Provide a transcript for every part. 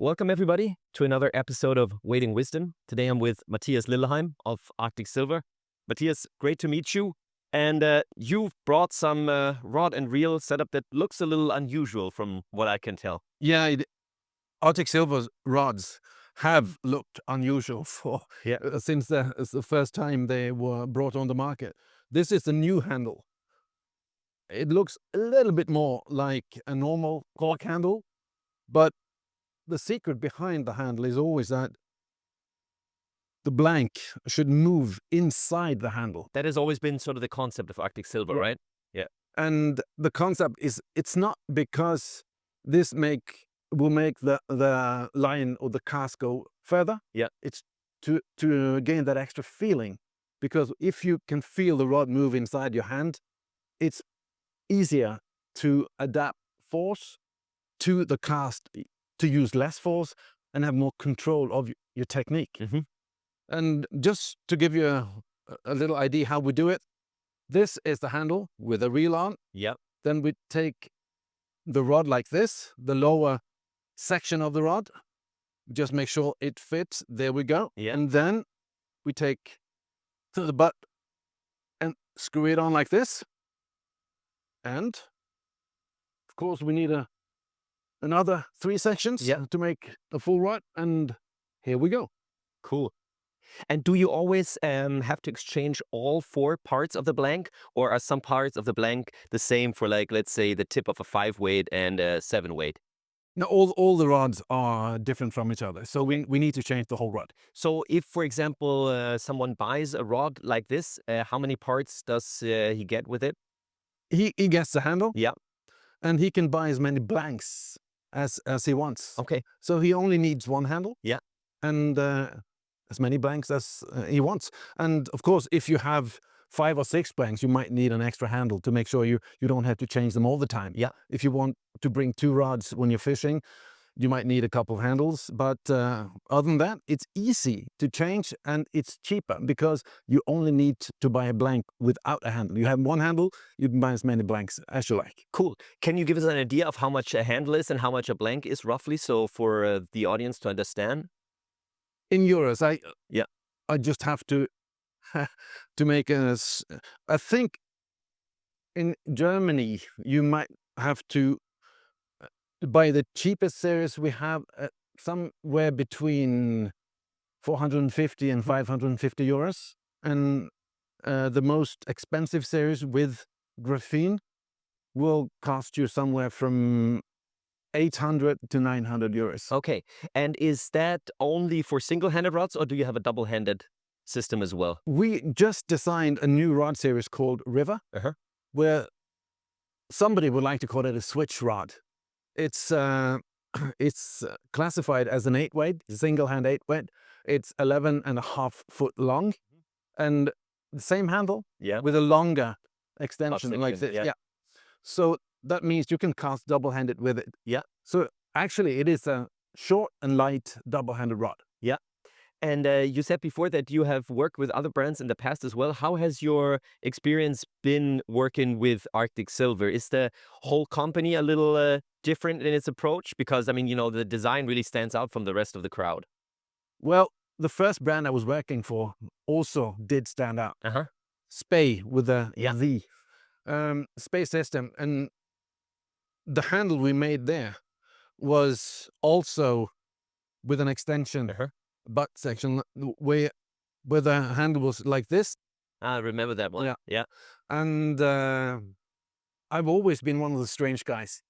Welcome everybody to another episode of Waiting Wisdom. Today I'm with Mathias Lilleheim of Arctic Silver. Matthias, great to meet you. And you've brought some rod and reel setup that looks a little unusual from what I can tell. Yeah, Arctic Silver's rods have looked unusual since the first time they were brought on the market. This is the new handle. It looks a little bit more like a normal cork handle, but the secret behind the handle is always that the blank should move inside the handle. That has always been sort of the concept of Arctic Silver, Yeah. right? And the concept is, it's not because this will make the line or the cast go further. Yeah. It's to gain that extra feeling, because if you can feel the rod move inside your hand, it's easier to adapt force to the cast, to use less force and have more control of your technique. Mm-hmm. And just to give you a little idea how we do it, this is the handle with a reel on. Yep. Then we take the rod like this, the lower section of the rod, just make sure it fits. There we go. Yeah. And then we take to the butt and screw it on like this. And of course we need another 3 sections to make a full rod. And here we go. Cool. And do you always have to exchange all 4 parts of the blank, or are some parts of the blank the same for, like, let's say the tip of a 5 weight and a 7 weight? No, all the rods are different from each other, so we need to change the whole rod. So if, for example, someone buys a rod like this, how many parts does he get with it? He gets the handle. Yeah. And he can buy as many blanks as he wants. Okay. So he only needs 1 handle. Yeah. And as many blanks as he wants. And of course, if you have 5 or 6 blanks, you might need an extra handle to make sure you don't have to change them all the time. Yeah. If you want to bring 2 rods when you're fishing, you might need a couple of handles. But other than that, it's easy to change, and it's cheaper because you only need to buy a blank without a handle. You have 1 handle, you can buy as many blanks as you like. Cool. Can you give us an idea of how much a handle is and how much a blank is roughly, so for the audience to understand? In euros, I just have to make I think in Germany you might have to buy the cheapest series we have somewhere between 450 and 550 euros, and the most expensive series with graphene will cost you somewhere from 800 to 900 euros. Okay. And is that only for single-handed rods, or do you have a double-handed system as well? We just designed a new rod series called River, where somebody would like to call it a switch rod. It's classified as an 8-weight, single-hand 8-weight. It's 11.5 foot long, and the same handle with a longer extension like this. Yeah. So that means you can cast double-handed with it. Yeah. So actually it is a short and light double-handed rod. Yeah. And you said before that you have worked with other brands in the past as well. How has your experience been working with Arctic Silver? Is the whole company a little different in its approach? Because, I mean, you know, the design really stands out from the rest of the crowd. Well, the first brand I was working for also did stand out. Spey with a Z. Spey system. And the handle we made there was also with an extension butt section where the handle was like this. I remember that one. Yeah. And I've always been one of the strange guys.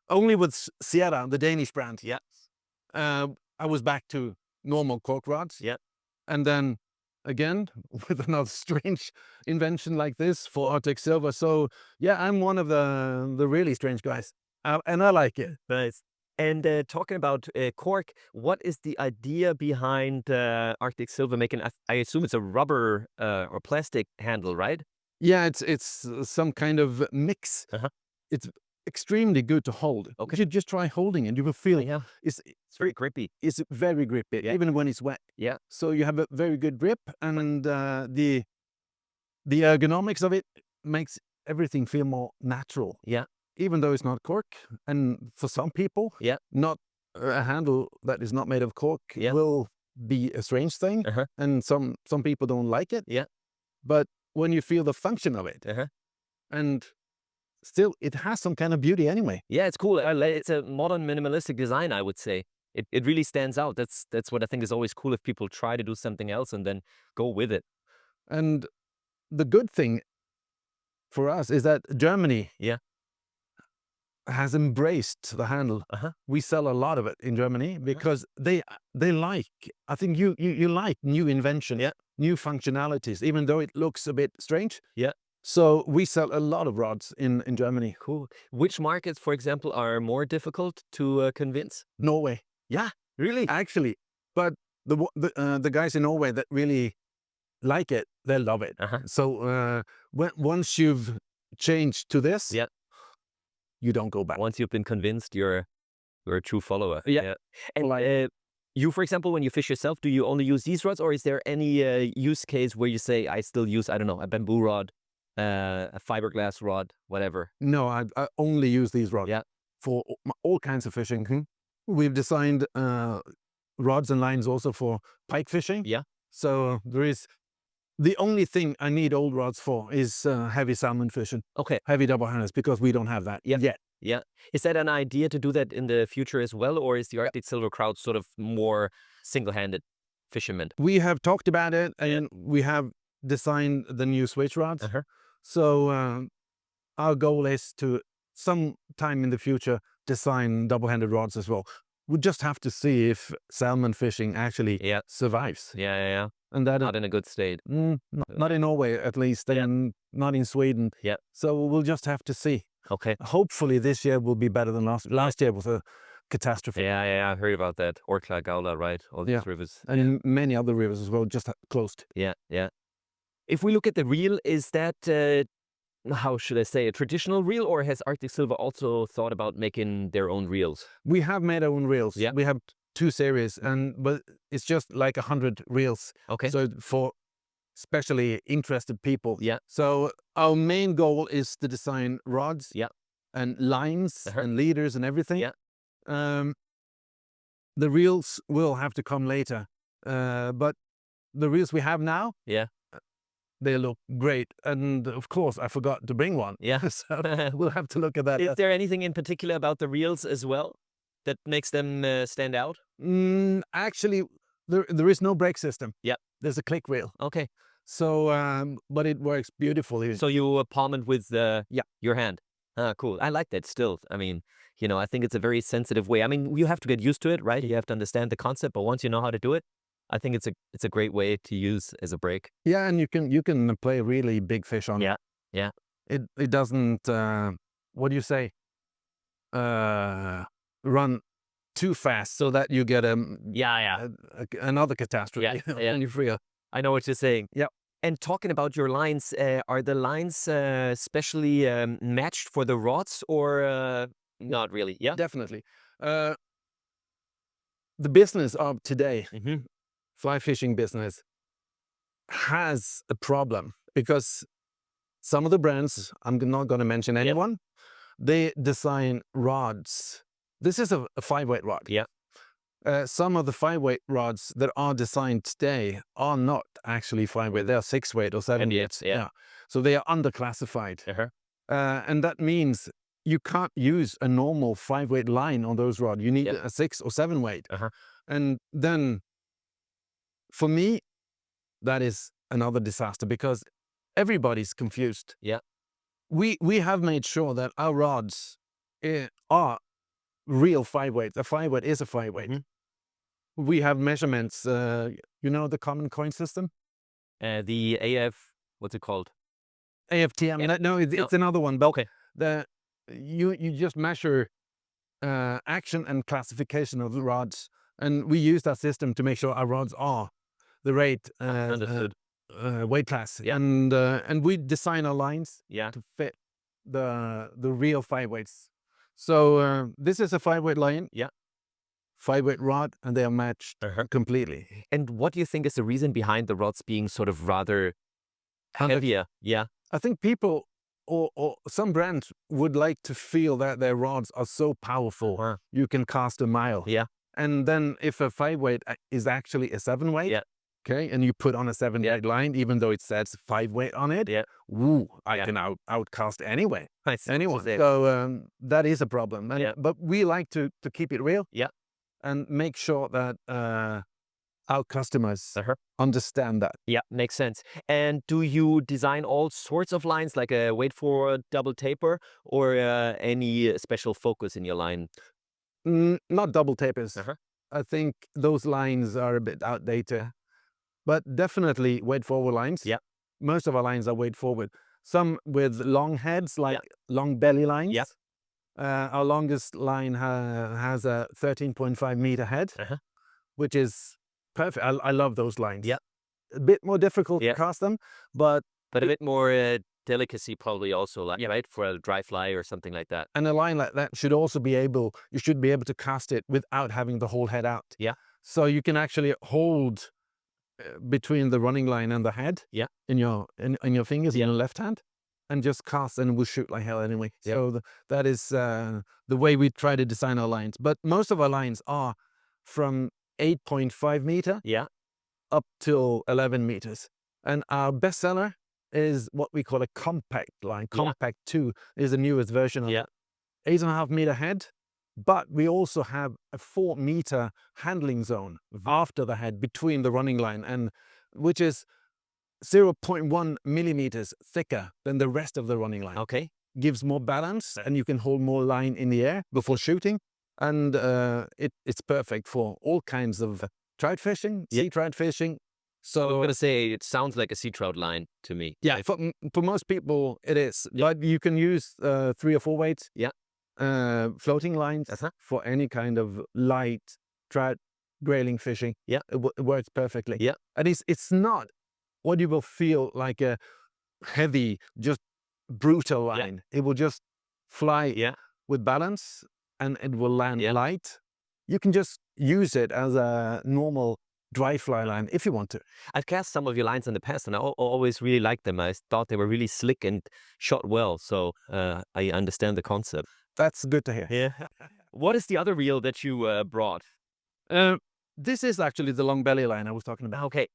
Only with Sierra, the Danish brand. Yeah. I was back to normal cork rods. Yeah. And then again with another strange invention like this for Arctic Silver. So yeah, I'm one of the really strange guys, and I like it. Nice. And talking about cork, what is the idea behind Arctic Silver making? I assume it's a rubber or plastic handle, right? Yeah, it's some kind of mix. It's extremely good to hold. Okay. You just try holding it, you will feel it's very grippy. It's very grippy, even when it's wet. Yeah. So you have a very good grip, and the ergonomics of it makes everything feel more natural. Yeah. Even though it's not cork, and for some people, not a handle that is not made of cork will be a strange thing, and some people don't like it. Yeah. But when you feel the function of it, and still it has some kind of beauty anyway. Yeah, it's cool. It's a modern minimalistic design, I would say. It really stands out. That's what I think is always cool, if people try to do something else and then go with it. And the good thing for us is that Germany has embraced the handle. We sell a lot of it in Germany because they like, I think you like new inventions, new functionalities, even though it looks a bit strange. Yeah. So we sell a lot of rods in Germany. Cool. Which markets, for example, are more difficult to convince? Norway. Yeah, really? Actually, but the guys in Norway that really like it, they love it. So once you've changed to this, you don't go back. Once you've been convinced, you're a true follower. Yeah. And you, for example, when you fish yourself, do you only use these rods, or is there any use case where you say, I still use, I don't know, a bamboo rod, a fiberglass rod, whatever? No, I only use these rods for all kinds of fishing. We've designed rods and lines also for pike fishing. Yeah. So there is, the only thing I need old rods for is heavy salmon fishing. Okay. Heavy double handers, because we don't have that yet. Yeah. Is that an idea to do that in the future as well, or is the Arctic Silver crowd sort of more single-handed fishermen? We have talked about it, and we have designed the new switch rods. So our goal is to, sometime in the future, design double-handed rods as well. We just have to see if salmon fishing actually survives. Yeah. And that not in a good state. Not in Norway, at least, and not in Sweden. Yeah. So we'll just have to see. Okay. Hopefully this year will be better than last. Last year was a catastrophe. Yeah, I heard about that. Orkla, Gaula, right? All these rivers. And many other rivers as well, just closed. Yeah. If we look at the reel, is that, how should I say, a traditional reel, or has Arctic Silver also thought about making their own reels? We have made our own reels. Yeah. We have 2 series, but it's just like 100 reels. Okay. So for especially interested people. Yeah. So our main goal is to design rods and lines and leaders and everything. Yeah. The reels will have to come later. But the reels we have now, they look great. And of course, I forgot to bring one. Yeah. So we'll have to look at that. Is there anything in particular about the reels as well that makes them stand out? Actually, there is no brake system. Yeah. There's a click reel. Okay. So, but it works beautifully. So you palm it with your hand. Cool. I like that still. I mean, I think it's a very sensitive way. I mean, you have to get used to it, right? You have to understand the concept, but once you know how to do it, I think it's a great way to use as a brake. Yeah, and you can play really big fish on it. Yeah. It doesn't, what do you say? Run too fast so that you get another catastrophe when you free. I know what you're saying. Yeah. And talking about your lines, are the lines specially matched for the rods, or not really? Yeah. Definitely. The business of today, fly fishing business, has a problem because some of the brands, I'm not going to mention anyone, they design rods. This is a 5-weight rod. Yeah. Some of the 5-weight rods that are designed today are not actually 5-weight. They are 6-weight or 7-weight. Yeah. So they are underclassified. And that means you can't use a normal 5-weight line on those rods. You need a 6 or 7-weight. And then, for me, that is another disaster because everybody's confused. Yeah. We have made sure that our rods are real 5-weights. A 5-weight is a 5-weight. We have measurements. The common coin system? The AF, what's it called? AFTM. No, it's another one. But okay. You just measure action and classification of the rods, and we use that system to make sure our rods are the right weight class. Yeah. And we design our lines to fit the real 5-weights. So this is a 5-weight line. Yeah. 5-weight rod, and they are matched completely. And what do you think is the reason behind the rods being sort of rather heavier? Yeah. I think people, or some brands would like to feel that their rods are so powerful, you can cast a mile. Yeah. And then if a 5-weight is actually a 7-weight, Yeah. okay, and you put on a 7-weight line, even though it says 5-weight on it, I can outcast anyway. Anyone. So that is a problem. But we like to keep it real. Yeah. And make sure that our customers understand that. Yeah, makes sense. And do you design all sorts of lines, like a weight forward, double taper, or any special focus in your line? Not double tapers. I think those lines are a bit outdated. But definitely weight forward lines. Yeah. Most of our lines are weight forward. Some with long heads, like long belly lines. Yeah. Our longest line has a 13.5 meter head, which is perfect. I love those lines. Yeah. A bit more difficult to cast them, but a bit more delicacy probably also, like, right, for a dry fly or something like that. And a line like that should also be able, you should be able to cast it without having the whole head out. Yeah. So you can actually hold between the running line and the head in your fingers in your left hand, and just cast, and we'll shoot like hell anyway. So that is the way we try to design our lines. But most of our lines are from 8.5 meter up till 11 meters. And our bestseller is what we call a compact line. Compact 2 is the newest version of it. 8.5 meter head, but we also have a 4 meter handling zone after the head between the running line, and which is 0.1 millimeters thicker than the rest of the running line. Okay. Gives more balance, and you can hold more line in the air before shooting. And it's perfect for all kinds of trout fishing, sea trout fishing. So I'm going to say it sounds like a sea trout line to me. Yeah, for most people it is. But you can use 3 or 4 weights. Floating lines for any kind of light trout grayling fishing. It works perfectly. And it's not what you will feel like a heavy, just brutal line. It will just fly with balance, and it will land light. You can just use it as a normal dry fly line if you want to. I've cast some of your lines in the past, and I always really liked them. I thought they were really slick and shot well. So I understand the concept. That's good to hear. Yeah. What is the other reel that you brought? This is actually the long belly line I was talking about. Okay.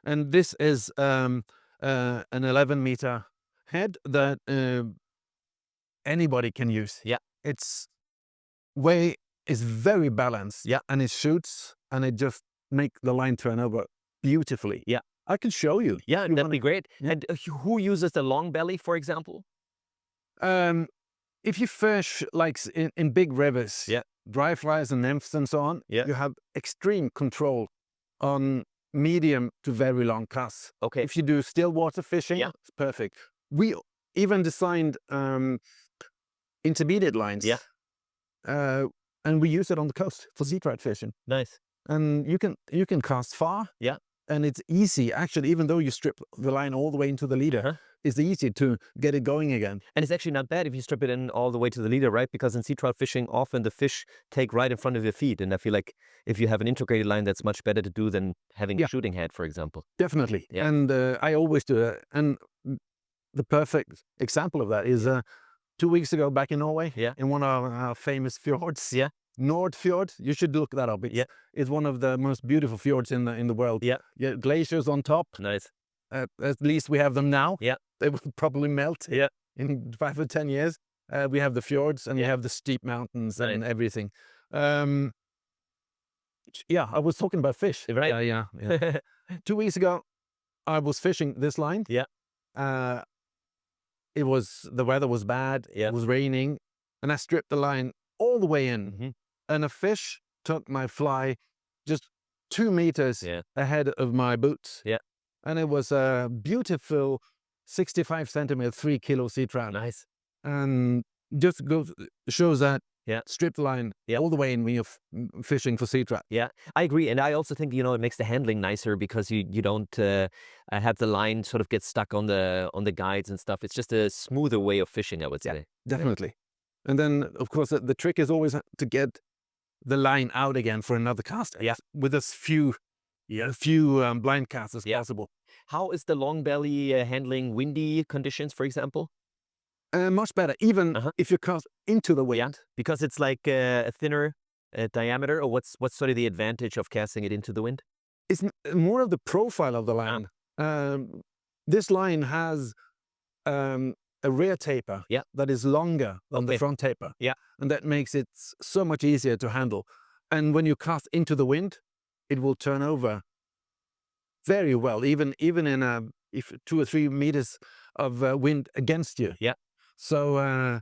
And this is an 11 meter head that anybody can use. Its way is very balanced. And it shoots, and it just makes the line turn over beautifully. I can show you. That'd be great. And who uses the long belly, for example? If you fish like in big rivers, dry flies and nymphs and so on, you have extreme control on medium to very long casts. Okay. If you do still water fishing, it's perfect. We even designed intermediate lines. And we use it on the coast for sea trout fishing. Nice. And you can cast far. And it's easy, actually, even though you strip the line all the way into the leader, it's easy to get it going again. And it's actually not bad if you strip it in all the way to the leader, right? Because in sea trout fishing, often the fish take right in front of your feet. And I feel like if you have an integrated line, that's much better to do than having a shooting head, for example. Definitely. And I always do it. And the perfect example of that is 2 weeks ago back in Norway, in one of our famous fjords. Nordfjord, you should look that up. It's one of the most beautiful fjords in the world. Glaciers on top. Nice. At least we have them now. They will probably melt in 5 or 10 years. We have the fjords, and we have the steep mountains and everything. I was talking about fish. Right. Yeah. 2 weeks ago, I was fishing this line. The weather was bad. It was raining, and I stripped the line all the way in. And a fish took my fly just 2 meters ahead of my boots. And it was a beautiful 65 centimeter, 3 kilo sea trout. Nice. And just shows that strip the line all the way in when you're fishing for sea trout. I agree. And I also think, it makes the handling nicer because you don't have the line sort of get stuck on the guides and stuff. It's just a smoother way of fishing, I would say. Definitely. And then, of course, the trick is always to get the line out again for another cast. With as few blind casts as possible. How is the long belly handling windy conditions, for example? Much better, even if you cast into the wind. Yeah, because it's like a thinner diameter, or what's sort of the advantage of casting it into the wind? It's more of the profile of the line. This line has a rear taper that is longer than the front taper. Yeah. And that makes it so much easier to handle. And when you cast into the wind, it will turn over very well, even in if 2 or 3 meters of wind against you. Yeah. So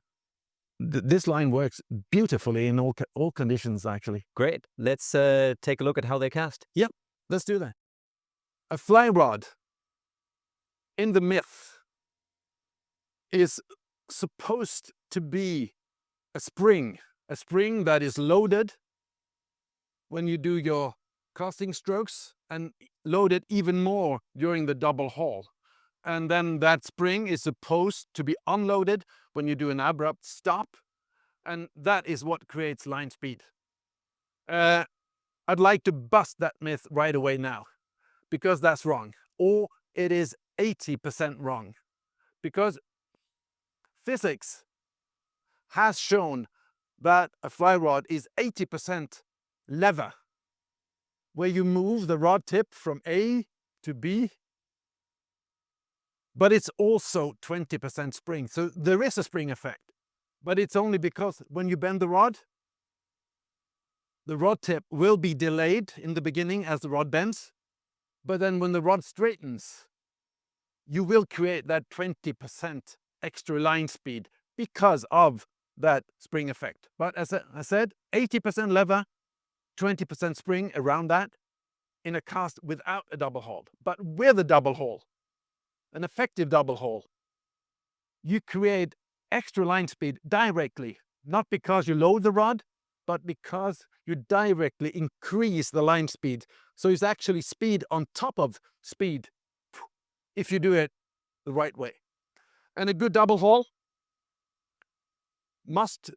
this line works beautifully in all conditions, actually. Great. Let's take a look at how they cast. Yep, let's do that. A fly rod in the myth is supposed to be a spring that is loaded when you do your casting strokes and loaded even more during the double haul. And then that spring is supposed to be unloaded when you do an abrupt stop. And that is what creates line speed. I'd like to bust that myth right away now, because that's wrong. Or it is 80% wrong. Because physics has shown that a fly rod is 80% lever, where you move the rod tip from A to B, but it's also 20% spring. So there is a spring effect, but it's only because when you bend the rod tip will be delayed in the beginning as the rod bends, but then when the rod straightens, you will create that 20% extra line speed because of that spring effect. But as I said, 80% lever, 20% spring around that in a cast without a double haul. But with a double haul, an effective double haul, you create extra line speed directly, not because you load the rod, but because you directly increase the line speed. So it's actually speed on top of speed if you do it the right way. And a good double haul must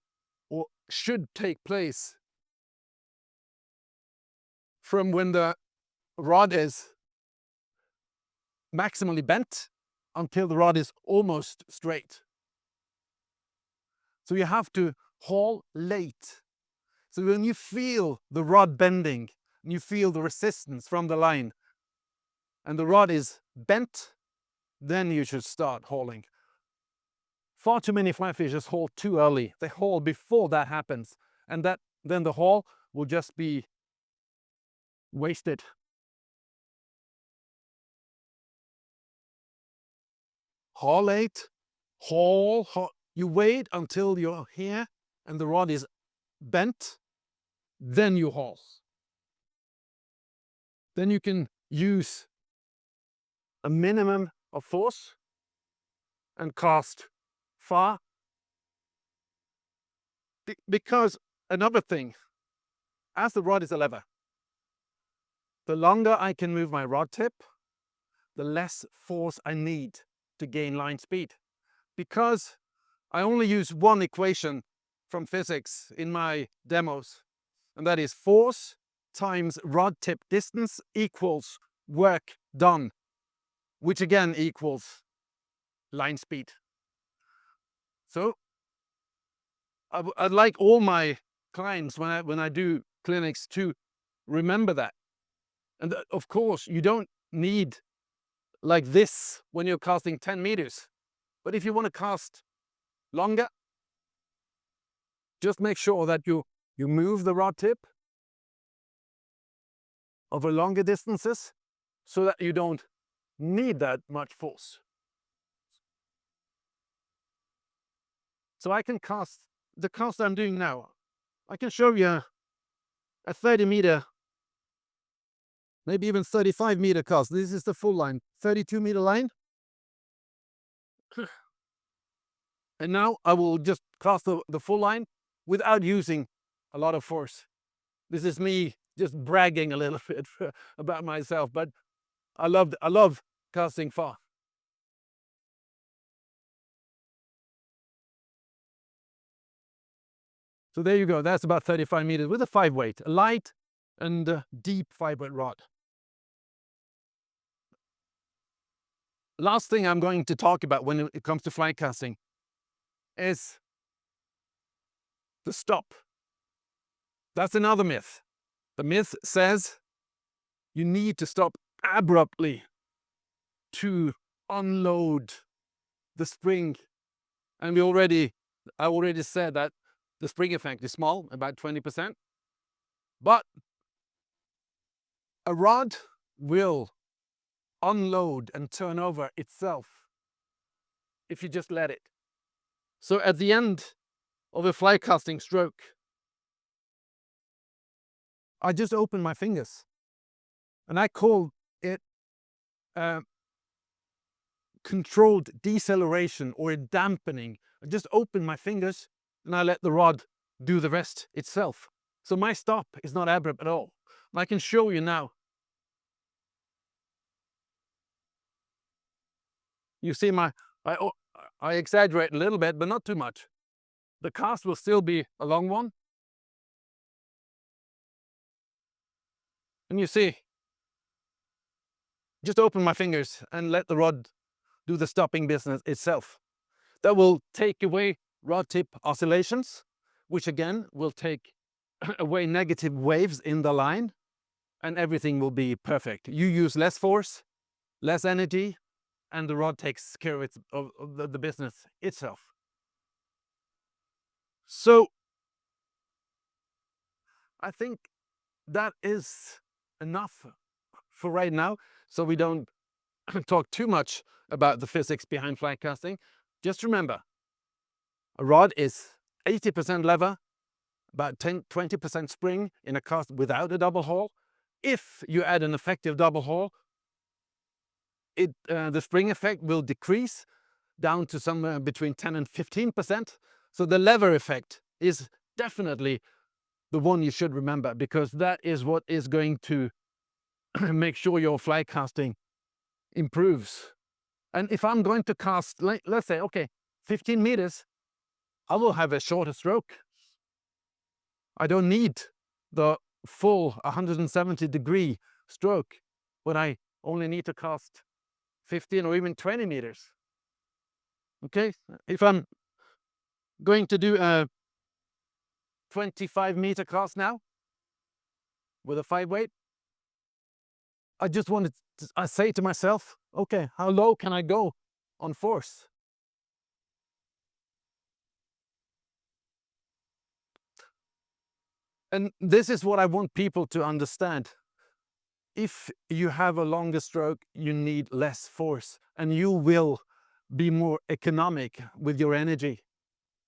or should take place from when the rod is maximally bent until the rod is almost straight. So you have to haul late. So when you feel the rod bending, and you feel the resistance from the line, and the rod is bent, then you should start hauling. Far too many fly fishers haul too early. They haul before that happens, and then the haul will just be wasted. Haul late, haul. You wait until you're here and the rod is bent, then you haul. Then you can use a minimum of force and cast far. Because another thing, as the rod is a lever, the longer I can move my rod tip, the less force I need to gain line speed. Because I only use one equation from physics in my demos, and that is force times rod tip distance equals work done, which again equals line speed. So I'd like all my clients when I do clinics to remember that. And of course, you don't need like this when you're casting 10 meters. But if you want to cast longer, just make sure that you move the rod tip over longer distances so that you don't need that much force. So I can cast the cast I'm doing now. I can show you a 30 meter, maybe even 35 meter cast. This is the full line, 32 meter line. And now I will just cast the full line without using a lot of force. This is me just bragging a little bit about myself, but I love casting far. So there you go. That's about 35 meters with a 5-weight, a light and deep 5-weight rod. Last thing I'm going to talk about when it comes to fly casting is to stop. That's another myth. The myth says you need to stop abruptly to unload the spring. And I already said that the spring effect is small, about 20%. But a rod will unload and turn over itself if you just let it. So at the end of a fly casting stroke, I just open my fingers, and I call it controlled deceleration or a dampening. I just open my fingers and I let the rod do the rest itself. So my stop is not abrupt at all. And I can show you now. You see I exaggerate a little bit, but not too much. The cast will still be a long one. And you see, just open my fingers and let the rod do the stopping business itself. That will take away rod tip oscillations, which again will take away negative waves in the line, and everything will be perfect. You use less force, less energy, and the rod takes care of the business itself. So I think that is enough for right now, so we don't talk too much about the physics behind fly casting. Just remember, a rod is 80% lever, about 20% spring in a cast without a double haul. If you add an effective double haul, the spring effect will decrease down to somewhere between 10 and 15%. So the lever effect is definitely the one you should remember, because that is what is going to make sure your fly casting improves. And if I'm going to cast, let's say, okay, 15 meters, I will have a shorter stroke. I don't need the full 170-degree stroke when I only need to cast 15 or even 20 meters. Okay, if I'm going to do a 25-meter cast now with a 5-weight, I say to myself, okay, how low can I go on force? And this is what I want people to understand. If you have a longer stroke, you need less force, and you will be more economic with your energy.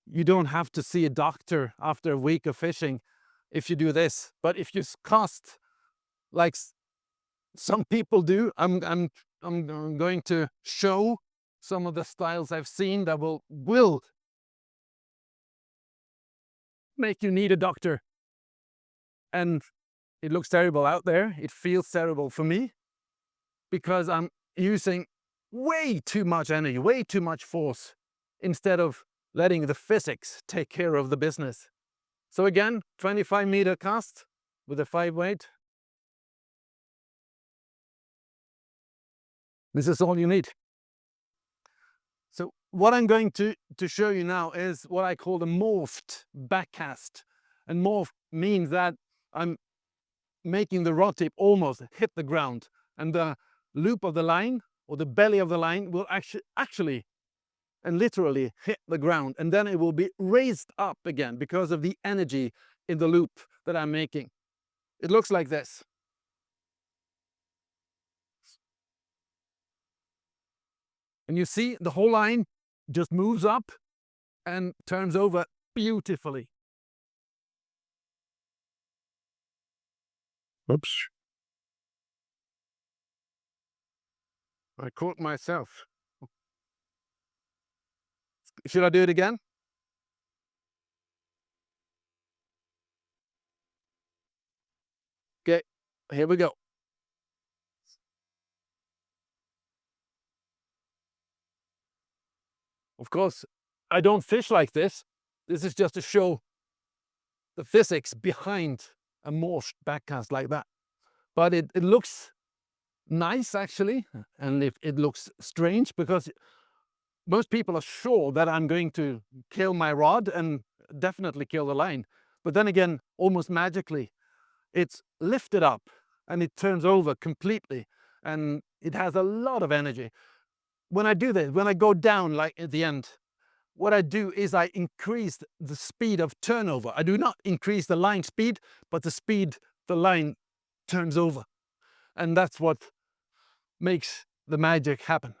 You don't have to see a doctor after a week of fishing if you do this. But if you cast like some people do, I'm going to show some of the styles I've seen that will make you need a doctor. And it looks terrible out there. It feels terrible for me because I'm using way too much energy, way too much force, instead of letting the physics take care of the business. So again, 25-meter cast with a 5-weight. This is all you need. So what I'm going to show you now is what I call the morphed backcast. And morphed means that I'm making the rod tip almost hit the ground, and the loop of the line or the belly of the line will actually and literally hit the ground, and then it will be raised up again because of the energy in the loop that I'm making. It looks like this. And you see the whole line just moves up and turns over beautifully. Oops. I caught myself. Should I do it again? Okay, here we go. Of course, I don't fish like this. This is just to show the physics behind a morphed backcast like that. But it looks nice actually, and it looks strange because most people are sure that I'm going to kill my rod and definitely kill the line. But then again, almost magically, it's lifted up and it turns over completely, and it has a lot of energy. When I do this, when I go down like at the end, what I do is I increase the speed of turnover. I do not increase the line speed, but the speed the line turns over. And that's what makes the magic happen.